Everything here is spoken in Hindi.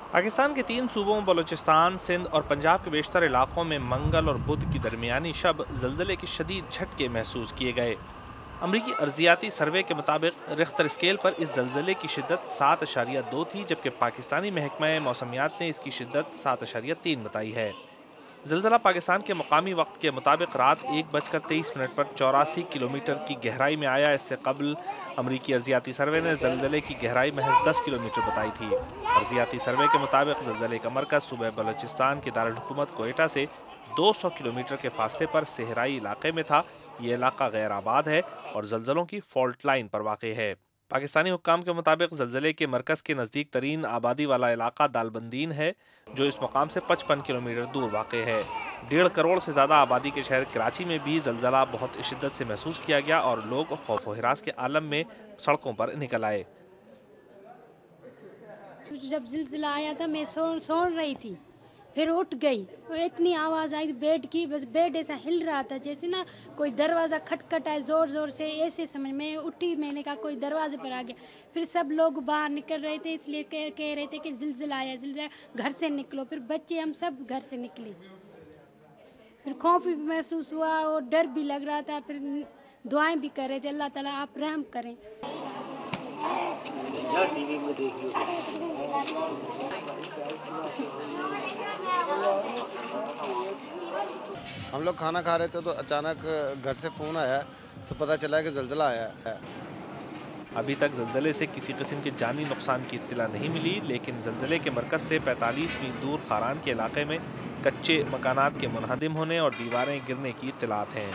पाकिस्तान के 3 सूबों बलूचिस्तान, सिंध और पंजाब के बेशतर इलाकों में मंगल और बुध की दरमियानी शब ज़लज़ले के शदीद झटके महसूस किए गए। अमरीकी अर्जियाती सर्वे के मुताबिक रिख्तर स्केल पर इस ज़लज़ले की शिद्दत 7.2 थी, जबकि पाकिस्तानी महकमा मौसमियात ने इसकी शिद्दत 7.3 बताई है। ज़लज़ला पाकिस्तान के मुकामी वक्त के मुताबिक रात 1:23 पर 84 किलोमीटर की गहराई में आया। इससे कबल अमरीकी अर्जियाती सर्वे ने ज़लज़ले की गहराई महज 10 किलोमीटर बताई थी। अर्जियाती सर्वे के मुताबिक ज़लज़ले का मरकज़ सूबे बलूचिस्तान की दारुल हुकूमत कोयटा से 200 किलोमीटर के फासले पर सहराई इलाके में था। ये इलाका गैर आबाद है और ज़लज़लों की फॉल्ट लाइन पर वाक़ है। पाकिस्तानी हुक्काम के मुताबिक ज़लज़ले के मरकज़ के नज़दीक तरीन आबादी वाला इलाका दालबंदीन है, जो इस मकाम से 55 किलोमीटर दूर वाक़ है। 1.5 करोड़ से ज़्यादा आबादी के शहर कराची में भी ज़लज़ला बहुत शिद्दत से महसूस किया गया और लोग खौफ व हिरास के आलम में सड़कों पर निकल आए। जब ज़िलज़िला आया था मैं सो रही थी, फिर उठ गई, इतनी आवाज़ आई बेड की, बस बेड ऐसा हिल रहा था जैसे ना कोई दरवाज़ा खटखटाए ज़ोर ज़ोर से, ऐसे समझ में उठी। मैंने कहा कोई दरवाजे पर आ गया। फिर सब लोग बाहर निकल रहे थे, इसलिए कह रहे थे कि ज़िलज़िला आया, ज़िलज़िला, घर से निकलो। फिर बच्चे हम सब घर से निकले। फिर खौफ भी महसूस हुआ और डर भी लग रहा था। फिर दुआएं भी कर रहे थे, अल्लाह ताला आप रहम करें। टीवी में देखिए। हम लोग खाना खा रहे थे तो अचानक घर से फ़ोन आया तो पता चला कि ज़लज़ला आया है। अभी तक ज़लज़ले से किसी किस्म के जानी नुकसान की इत्तला नहीं मिली, लेकिन ज़लज़ले के मरकज़ से 45 मील दूर खारान के इलाके में कच्चे मकानात के मुनहदिम होने और दीवारें गिरने की इत्तलात हैं।